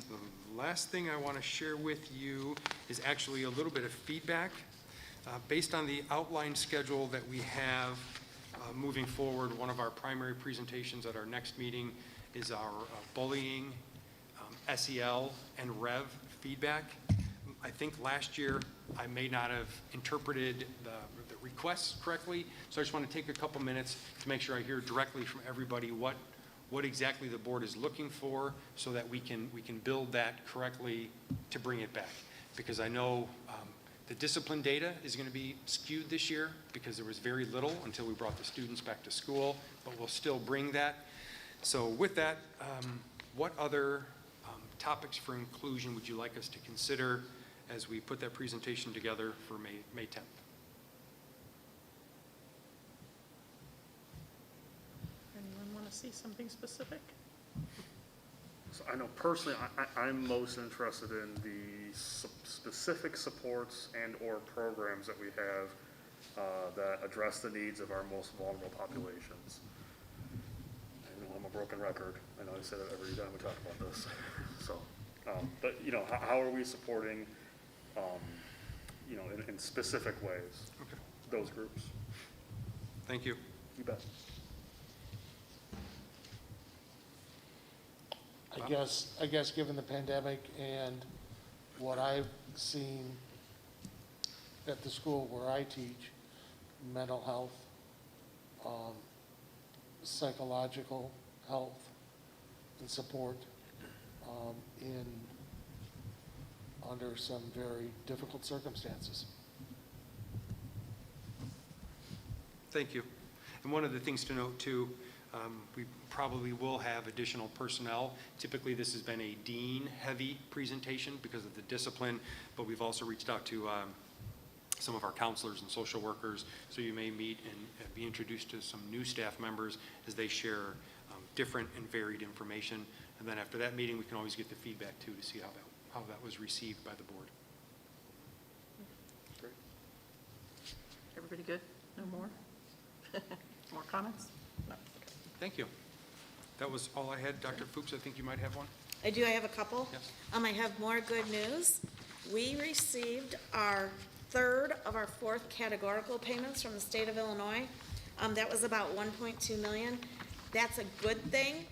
The last thing I want to share with you is actually a little bit of feedback. Based on the outline schedule that we have moving forward, one of our primary presentations at our next meeting is our bullying, SEL, and REV feedback. I think last year I may not have interpreted the requests correctly, so I just want to take a couple minutes to make sure I hear directly from everybody what exactly the board is looking for, so that we can build that correctly to bring it back. Because I know the discipline data is going to be skewed this year because there was very little until we brought the students back to school, but we'll still bring that. So with that, what other topics for inclusion would you like us to consider as we put that presentation together for May 10th? Anyone want to see something specific? So I know personally, I'm most interested in the specific supports and/or programs that we have that address the needs of our most vulnerable populations. I know I'm a broken record. I know I say that every time we talk about this. So, but you know, how are we supporting, you know, in specific ways, those groups? Thank you. You bet. I guess given the pandemic and what I've seen at the school where I teach, mental health, psychological health and support under some very difficult circumstances. Thank you. And one of the things to note too, we probably will have additional personnel. Typically, this has been a dean-heavy presentation because of the discipline, but we've also reached out to some of our counselors and social workers, so you may meet and be introduced to some new staff members as they share different and varied information. And then after that meeting, we can always get the feedback too to see how that was received by the board. Great. Everybody good? No more? More comments? No. Thank you. That was all I had. Dr. Fuchs, I think you might have one. I do, I have a couple. Yes. I have more good news. We received our third of our fourth categorical payments from the state of Illinois. That was about 1.2 million. That's a good thing.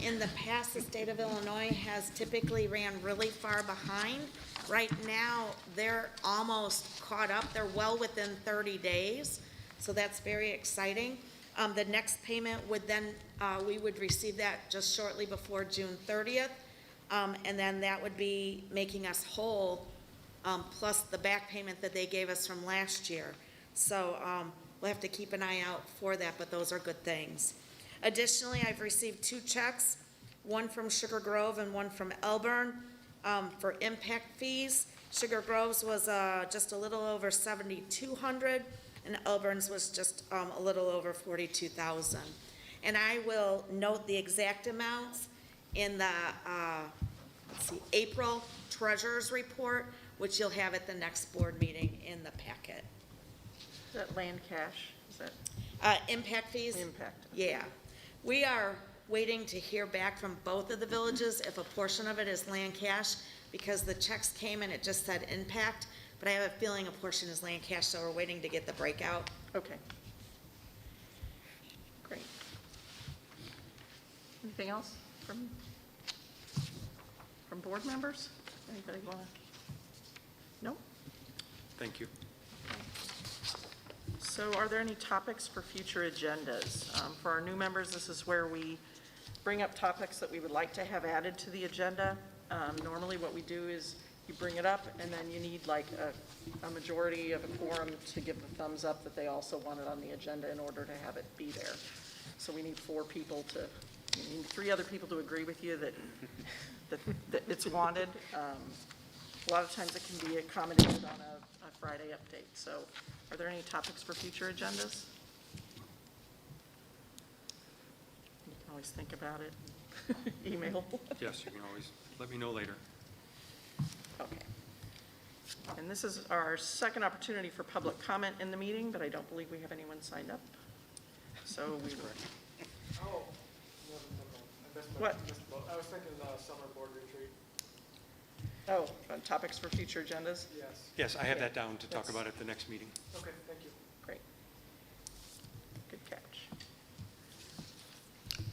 In the past, the state of Illinois has typically ran really far behind. Right now, they're almost caught up. They're well within 30 days, so that's very exciting. The next payment would then, we would receive that just shortly before June 30th, and then that would be making us whole, plus the back payment that they gave us from last year. So we'll have to keep an eye out for that, but those are good things. Additionally, I've received 2 checks, one from Sugar Grove and one from Elburn, for impact fees. Sugar Grove's was just a little over $7,200, and Elburn's was just a little over $42,000. And I will note the exact amounts in the April treasurer's report, which you'll have at the next board meeting in the packet. Is that land cash? Is that Impact fees? impact? Yeah. We are waiting to hear back from both of the villages if a portion of it is land cash, because the checks came and it just said impact, but I have a feeling a portion is land cash, so we're waiting to get the breakout. Okay. Great. Anything else from board members? Anybody want to? No? Thank you. So are there any topics for future agendas? For our new members, this is where we bring up topics that we would like to have added to the agenda. Normally what we do is you bring it up and then you need like a majority of a quorum to give the thumbs up that they also want it on the agenda in order to have it be there. So we need 4 people to, you need 3 other people to agree with you that it's wanted. A lot of times it can be accommodated on a Friday update. So are there any topics for future agendas? You can always think about it. Email. Yes, you can always let me know later. Okay. And this is our second opportunity for public comment in the meeting, but I don't believe we have anyone signed up. So we will. Oh, no. What? I was thinking summer board retreat. Oh, topics for future agendas? Yes. Yes, I have that down to talk about at the next meeting. Okay, thank you. Great. Good catch.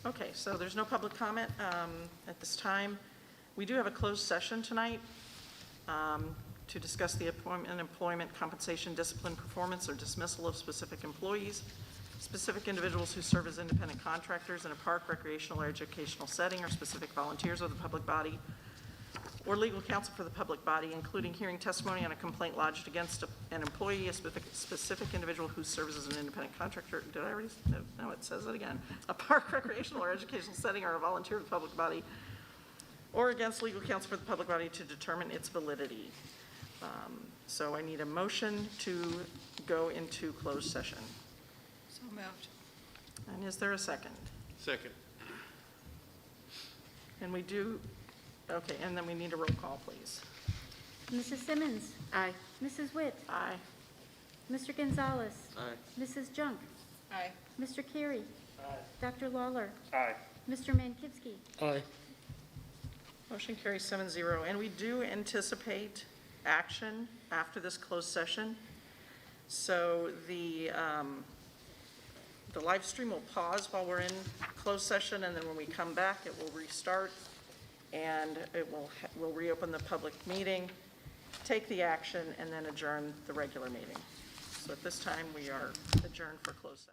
Okay, so there's no public comment at this time. We do have a closed session tonight to discuss the appointment, employment, compensation, discipline, performance, or dismissal of specific employees, specific individuals who serve as independent contractors in a park, recreational, or educational setting, or specific volunteers of the public body, or legal counsel for the public body, including hearing testimony on a complaint lodged against an employee, a specific individual who serves as an independent contractor. Did I already? No, it says it again. A park, recreational, or educational setting, or a volunteer of the public body, or against legal counsel for the public body to determine its validity. So I need a motion to go into closed session. So moved. And is there a second? Second. And we do, okay, and then we need a roll call, please. Mrs. Simmons. Aye. Mrs. Witt. Aye. Mr. Gonzalez. Aye. Mrs. Junk. Aye. Mr. Carey. Dr. Lawler. Aye. Mr. Mankivsky. Aye. Motion carries 7-0, and we do anticipate action after this closed session. So the live stream will pause while we're in closed session, and then when we come back, it will restart, and we'll reopen the public meeting, take the action, and then adjourn the regular meeting. So at this time, we are adjourned for closed session.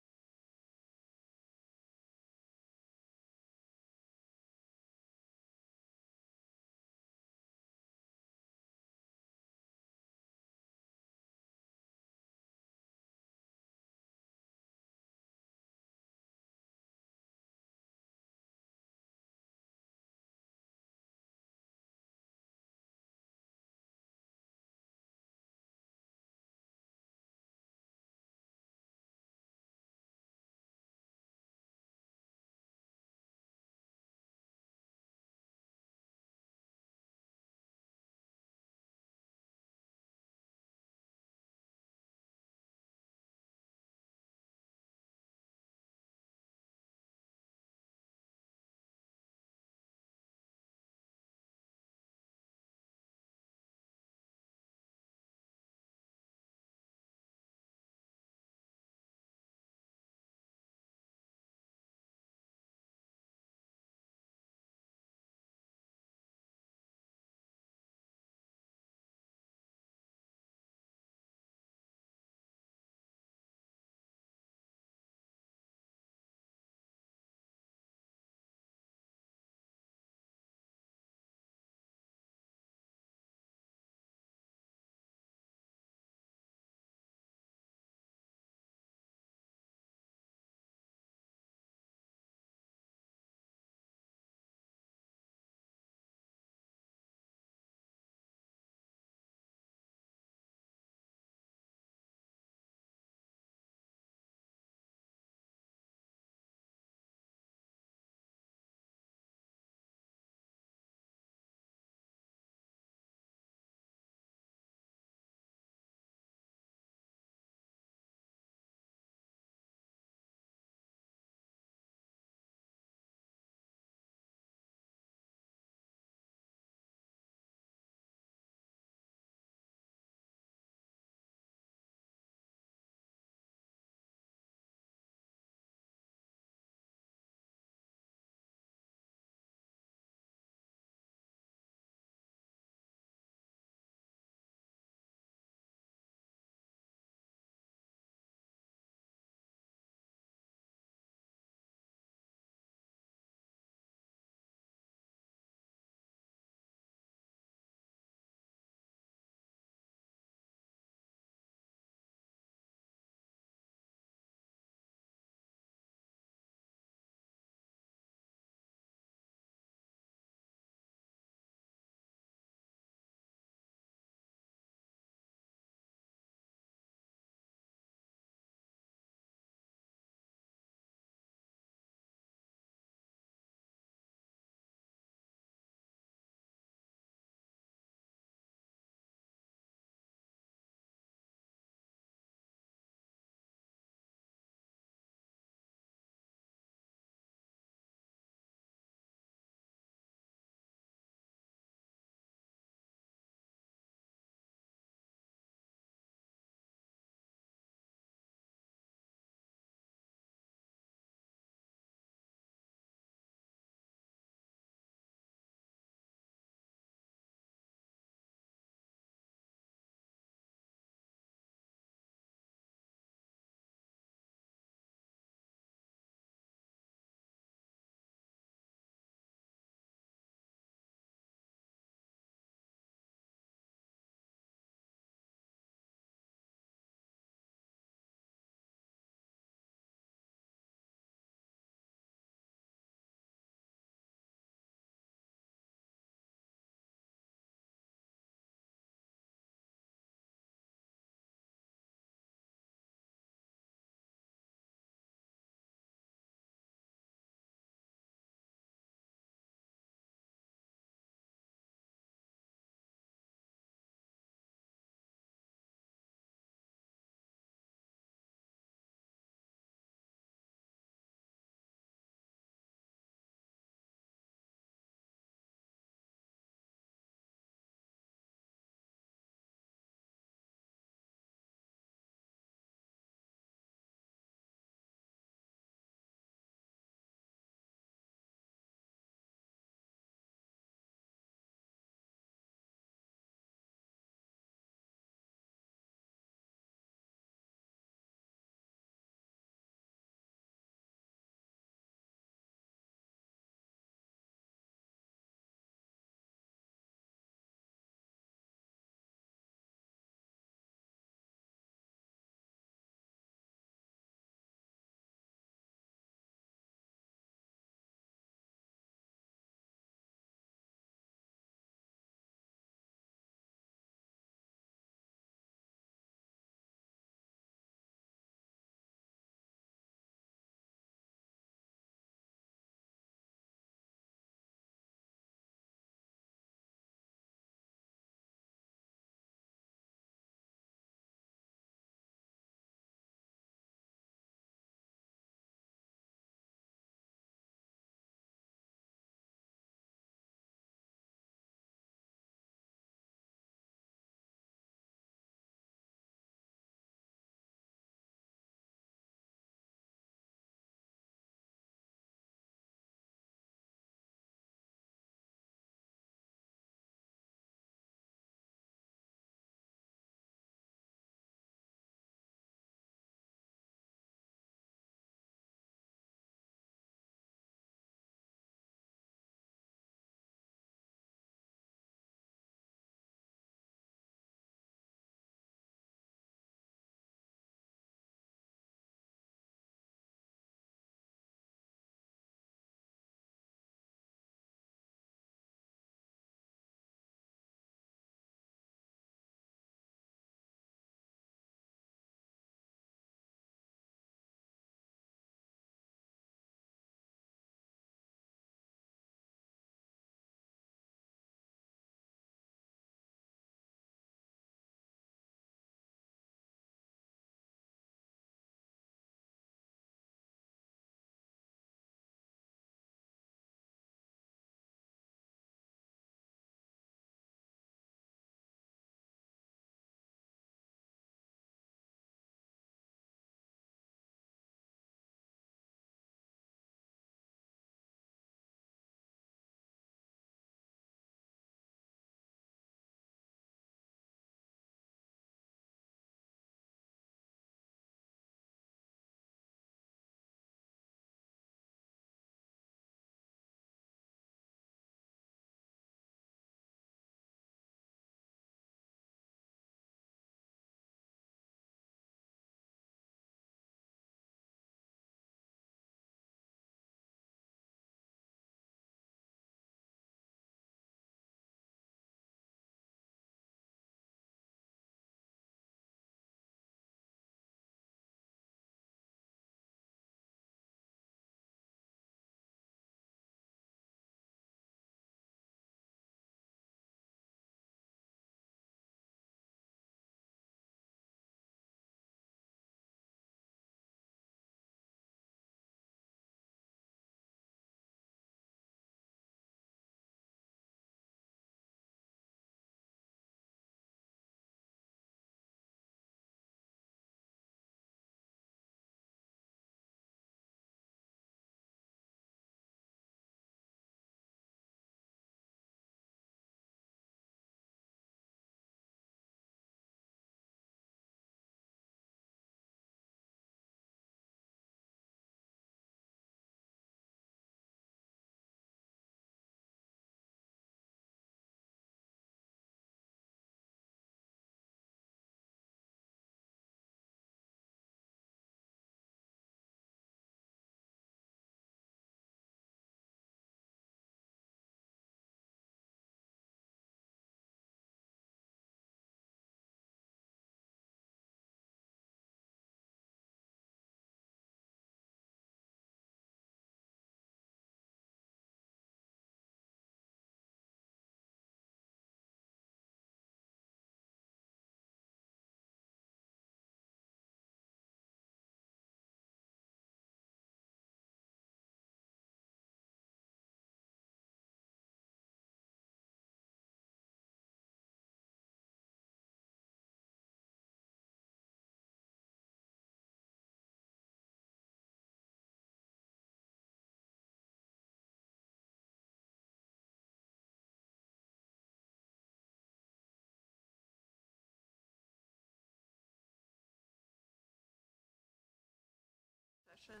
session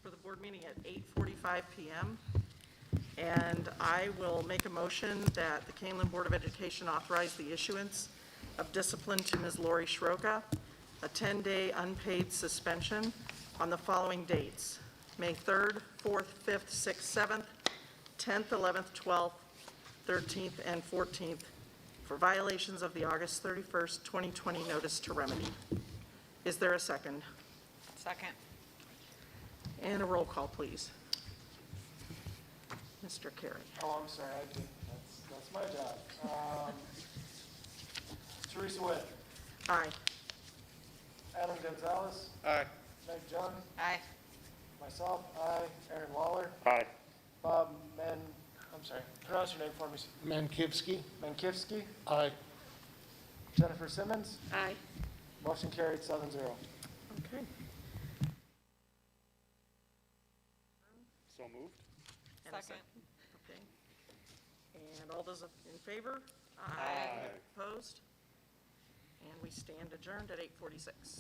for the board meeting at 8:45 PM. And I will make a motion that the Kaneland Board of Education authorize the issuance of discipline to Ms. Lori Schroka, a 10-day unpaid suspension on the following dates: May 3rd, 4th, 5th, 6th, 7th, 10th, 11th, 12th, 13th, and 14th for violations of the August 31st, 2020 notice to remedy. Is there a second? Second. And a roll call, please. Mr. Carey. Oh, I'm sorry, that's my job. Teresa Witt, Aye. Adam Gonzalez, Aye. Meg Jung, Aye. myself, aye, Aaron Lawler, Aye. Bob I'm sorry, pronounce your name for me, Mankivsky? Mankivsky, Aye. Jennifer Simmons, Aye. motion carried 7-0. Okay. So moved? And a Second. Okay. And all those in favor? Aye. Opposed? And we stand adjourned at 8:46.